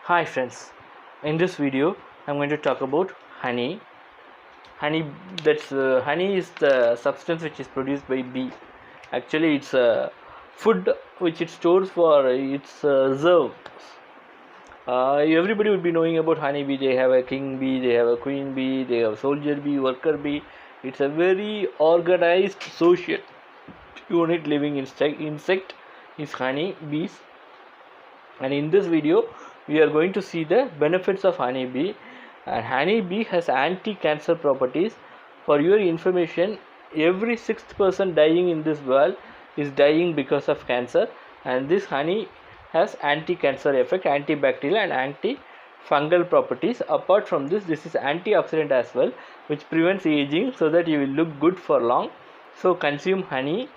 Hi friends, in this video I'm going to talk about honey. Honey is the substance which is produced by bee. Actually, it's a food which it stores for its reserves. Everybody would be knowing about honey bee. They have a king bee, they have a queen bee, they have soldier bee, worker bee. It's a very organized social unit living insect is honey bees. And in this video we are going to see the benefits of honeybee. And honeybee has anti-cancer properties. For your information, every sixth person dying in this world is dying because of cancer, and this honey has anti-cancer effect, antibacterial and anti-fungal properties. Apart from this, this is antioxidant as well, which prevents aging so that you will look good for long. So consume honey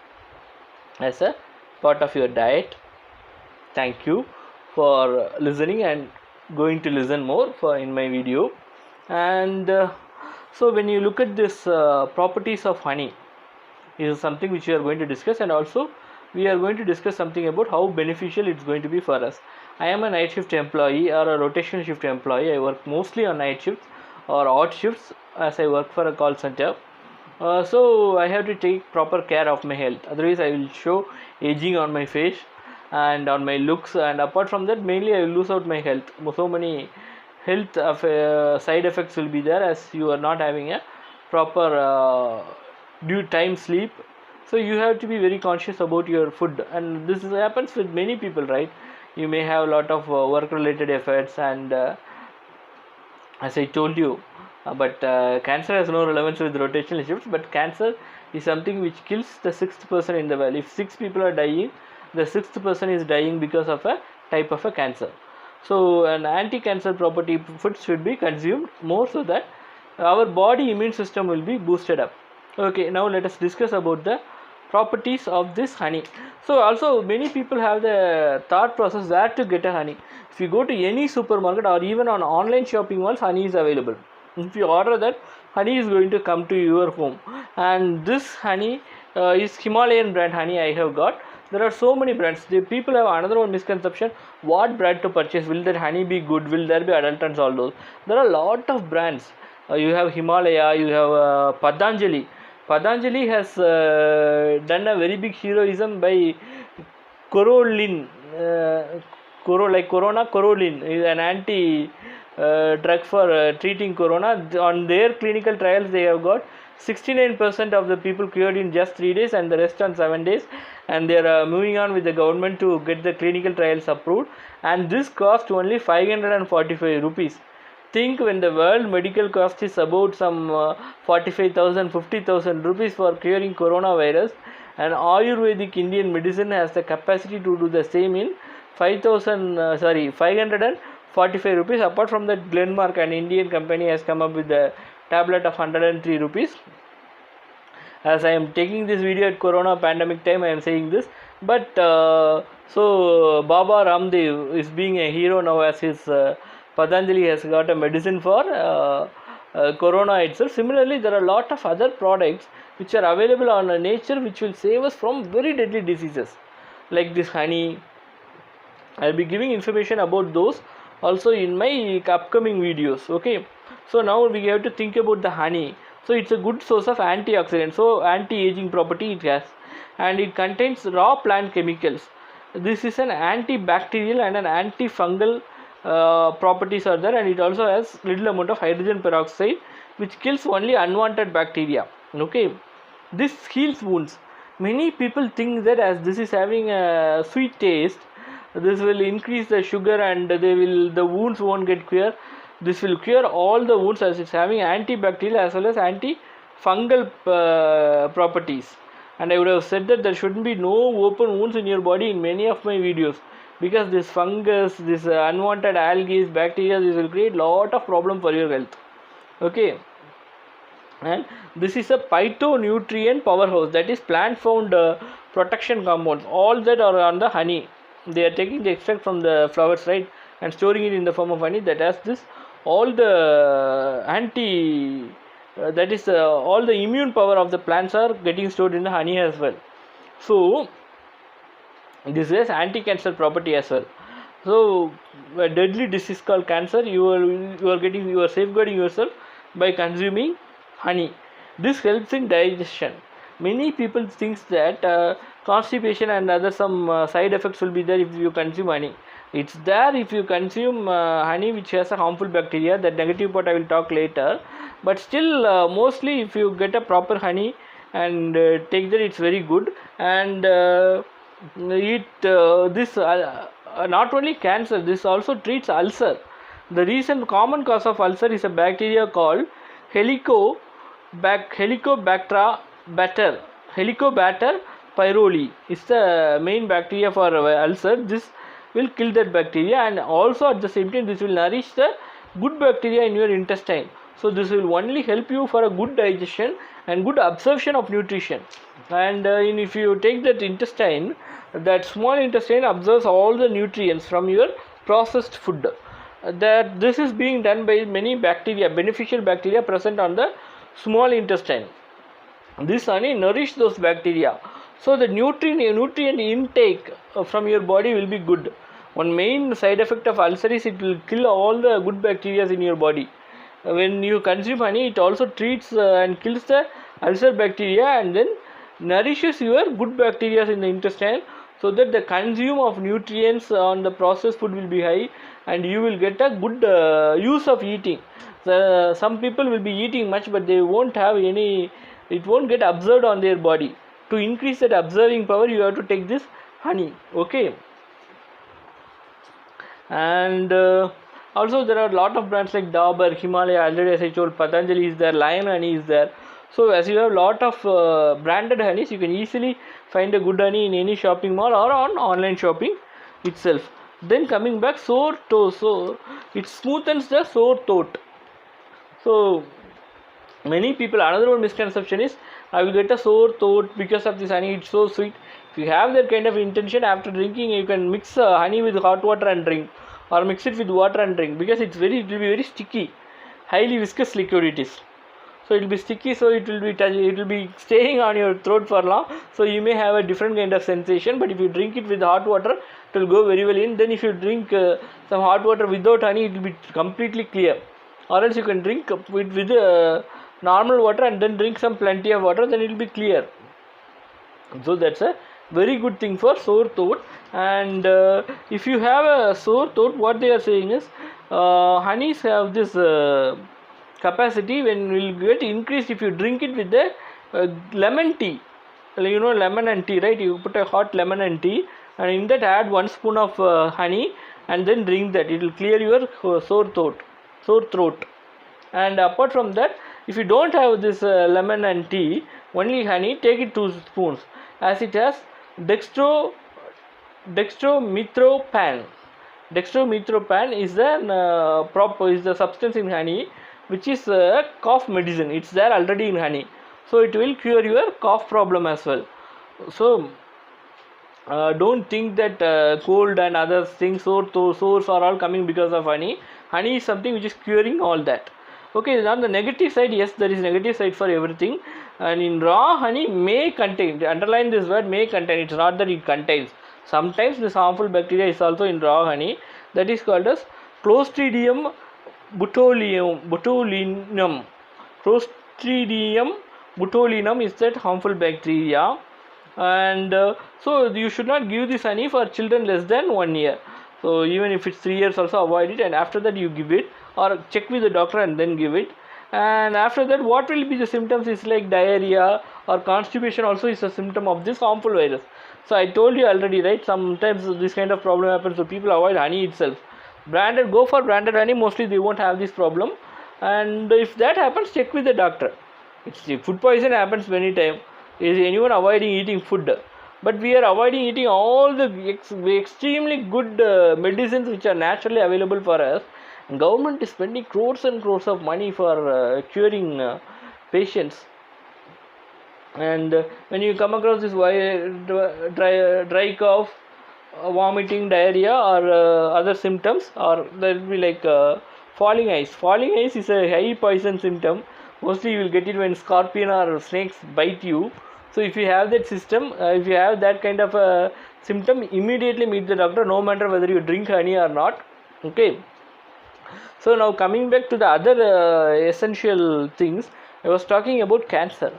as a part of your diet. Thank you for listening and going to listen more for in my video. And so when you look at this properties of honey is something which we are going to discuss, and also we are going to discuss something about how beneficial it's going to be for us. I am a night shift employee or a rotational shift employee. I work mostly on night shifts or odd shifts as I work for a call center. So I have to take proper care of my health, otherwise I will show aging on my face and on my looks. And apart from that, mainly I will lose out my health. So many health side effects will be there, as you are not having a proper due time sleep. So you have to be very conscious about your food, and this happens with many people, right? You may have a lot of work related effects, and as I told you, but cancer has no relevance with rotational shifts. But cancer is something which kills the sixth person in the world. If 6 people are dying, the sixth person is dying because of a type of a cancer. So an anti-cancer property food should be consumed more, so that our body immune system will be boosted up. Okay, now let us discuss about the properties of this honey. So also many people have the thought process where to get a honey. If you go to any supermarket or even on online shopping malls, honey is available. If you order that, honey is going to come to your home. And this honey is Himalayan brand honey I have got. There are so many brands. The people have another one misconception: what brand to purchase? Will that honey be good? Will there be adulterants? All those. There are a lot of brands. You have Himalaya, you have Patanjali. Patanjali has done a very big heroism by Corolin. Like Corona, Corolin is an anti drug for treating corona. On their clinical trials, they have got 69% of the people cured in just 3 days, and the rest on 7 days. And they are moving on with the government to get the clinical trials approved. And this cost only 545 rupees. Think, when the world medical cost is about some 45,000, 50,000 rupees for curing coronavirus, and Ayurvedic Indian medicine has the capacity to do the same in 545 rupees. Apart from that, Glenmark, an Indian company, has come up with the tablet of 103 rupees. As I am taking this video at corona pandemic time, I am saying this. But so Baba Ramdev is being a hero now, as his Patanjali has got a medicine for corona itself. Similarly, there are a lot of other products which are available on nature, which will save us from very deadly diseases, like this honey. I will be giving information about those also in my upcoming videos. Okay, so now we have to think about the honey. So it's a good source of antioxidant, so anti-aging property it has, and it contains raw plant chemicals. This is an antibacterial and an antifungal properties are there, and it also has little amount of hydrogen peroxide, which kills only unwanted bacteria. Okay, this heals wounds. Many people think that as this is having a sweet taste, this will increase the sugar and the wounds won't get cure. This will cure all the wounds, as it's having antibacterial as well as antifungal properties. And I would have said that there shouldn't be no open wounds in your body in many of my videos, because this fungus, this unwanted algae, bacteria, this will create lot of problem for your health. Okay, and this is a phytonutrient powerhouse, that is plant found protection compounds. All that are on the honey. They are taking the extract from the flowers, right, and storing it in the form of honey, that has this all the all the immune power of the plants are getting stored in the honey as well. So this is anti-cancer property as well. So a deadly disease called cancer, you are safeguarding yourself by consuming honey. This helps in digestion. Many people thinks that constipation and other some side effects will be there if you consume honey. It's there if you consume honey which has a harmful bacteria. That negative part I will talk later. But still, mostly if you get a proper honey and take that, it's very good. And not only cancer, this also treats ulcer. The reason common cause of ulcer is a bacteria called Helicobacter batter. Helicobacter pylori is the main bacteria for ulcer. This will kill that bacteria, and also at the same time this will nourish the good bacteria in your intestine. So this will only help you for a good digestion and good absorption of nutrition. And if you take that intestine, that small intestine absorbs all the nutrients from your processed food. That this is being done by many bacteria, beneficial bacteria present on the small intestine. This honey nourish those bacteria, so the nutrient intake from your body will be good. One main side effect of ulcer is it will kill all the good bacteria in your body. When you consume honey, it also treats and kills the ulcer bacteria and then nourishes your good bacteria in the intestine, so that the consume of nutrients on the processed food will be high and you will get a good use of eating. Some people will be eating much, but they won't have any, it won't get absorbed on their body. To increase that absorbing power, you have to take this honey. Okay. And also there are a lot of brands like Dabur, Himalaya, already as I told, Patanjali is there, Lion honey is there. So as you have a lot of branded honeys, you can easily find a good honey in any shopping mall or on online shopping itself. Then coming back, sore toe, so it smoothens the sore throat. So many people, another one misconception is I will get a sore throat because of this honey, it's so sweet. If you have that kind of intention, after drinking you can mix honey with hot water and drink, or mix it with water and drink, because it will be very sticky, highly viscous liquid it is. So it will be sticky, so it will be staying on your throat for long, so you may have a different kind of sensation. But if you drink it with hot water, it will go very well in. Then if you drink some hot water without honey, it will be completely clear. Or else you can drink with normal water and then drink some plenty of water, then it will be clear. So that's a very good thing for sore throat. And if you have a sore throat, what they are saying is honeys have this capacity when will get increased if you drink it with the lemon tea. You know lemon and tea, right? You put a hot lemon and tea, and in that add 1 spoon of honey and then drink that. It will clear your sore throat. And apart from that, if you don't have this lemon and tea, only honey, take it 2 spoons, as it has dextromethorphan. Dextromethorphan is the substance in honey which is cough medicine. It's there already in honey, so it will cure your cough problem as well. So don't think that cold and other things, sores are all coming because of honey. Honey is something which is curing all that. Okay, on the negative side, yes, there is negative side for everything. And in raw honey may contain, underline this word, may contain, it's not that it contains. Sometimes this harmful bacteria is also in raw honey, that is called as Clostridium botulinum. Clostridium botulinum is that harmful bacteria. And so you should not give this honey for children less than 1 year. So even if it's 3 years also, avoid it, and after that you give it, or check with the doctor and then give it. And after that, what will be the symptoms is like diarrhea or constipation also is a symptom of this harmful virus. So I told you already, right? Sometimes this kind of problem happens, so people avoid honey itself. Go for branded honey, mostly they won't have this problem. And if that happens, check with the doctor. Food poison happens many times. Is anyone avoiding eating food? But we are avoiding eating all the extremely good medicines which are naturally available for us. Government is spending crores and crores of money for curing patients. And when you come across this dry cough, vomiting, diarrhea, or other symptoms, or there will be like falling eyes. Falling eyes is a high poison symptom. Mostly you will get it when scorpion or snakes bite you. So if you have that system, if you have that kind of a symptom, immediately meet the doctor, no matter whether you drink honey or not. Okay. So now coming back to the other essential things, I was talking about cancer.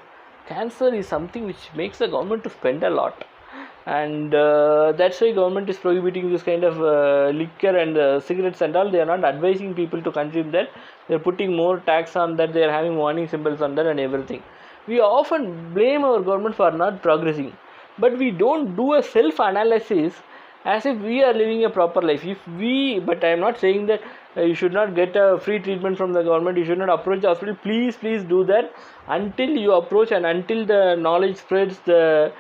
Cancer is something which makes the government to spend a lot, and that's why government is prohibiting this kind of liquor and cigarettes and all. They are not advising people to consume that. They are putting more tax on that. They are having warning symbols on that and everything. We often blame our government for not progressing, but we don't do a self-analysis as if we are living a proper life. But I am not saying that you should not get a free treatment from the government, you should not approach the hospital. Please do that. Until you approach and until the knowledge spreads, the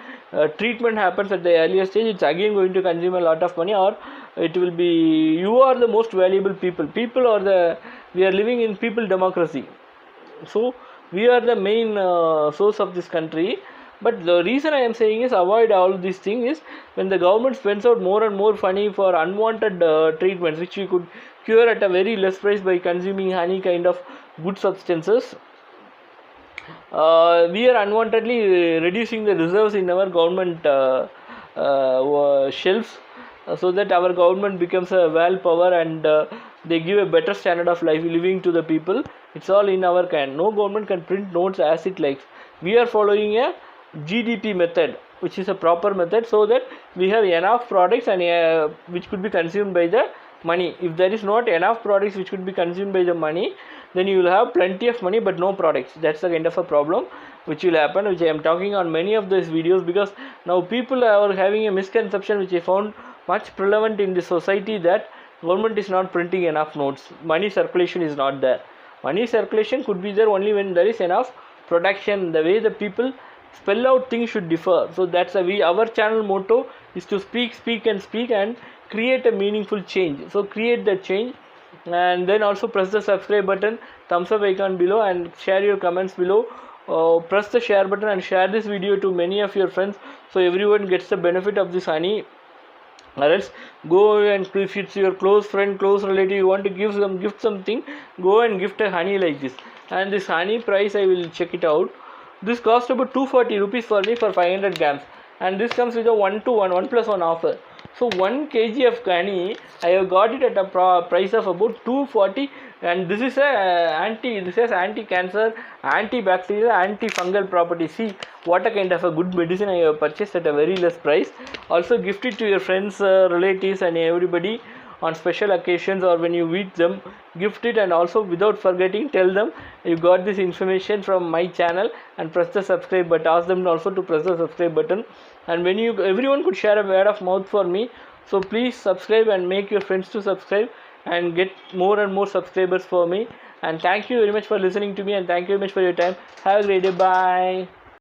treatment happens at the earlier stage, it's again going to consume a lot of money, or it will be, you are the most valuable people. We are living in people democracy, so we are the main source of this country. But the reason I am saying is, avoid all these things is, when the government spends out more and more money for unwanted treatments which we could cure at a very less price by consuming honey kind of good substances, we are unwantedly reducing the reserves in our government shelves, so that our government becomes a well power, and they give a better standard of life living to the people. It's all in our hand. No government can print notes as it likes. We are following a GDP method, which is a proper method, so that we have enough products and which could be consumed by the money. If there is not enough products which could be consumed by the money, then you will have plenty of money but no products. That's the kind of a problem which will happen, which I am talking on many of these videos, because now people are having a misconception which I found much prevalent in the society, that government is not printing enough notes, money circulation is not there. Money circulation could be there only when there is enough production. The way the people spell out things should differ. So that's our channel motto is to speak and create a meaningful change. So create that change, and then also press the subscribe button, thumbs up icon below, and share your comments below. Press the share button and share this video to many of your friends, so everyone gets the benefit of this honey. Or else go, and if it's your close friend, close relative, you want to gift something, go and gift a honey like this. And this honey price, I will check it out. This cost about 240 rupees for me for 500 grams, and this comes with a 1+1 offer. So 1 kg of honey, I have got it at a price of about 240, and this is anti-cancer, antibacterial, antifungal property. See what a kind of a good medicine I have purchased at a very less price. Also gift it to your friends, relatives and everybody on special occasions, or when you meet them, gift it. And also, without forgetting, tell them you got this information from my channel, and press the subscribe button. Ask them also to press the subscribe button. And when everyone could share a word of mouth for me, so please subscribe and make your friends to subscribe and get more and more subscribers for me. And thank you very much for listening to me, and thank you very much for your time. Have a great day. Bye.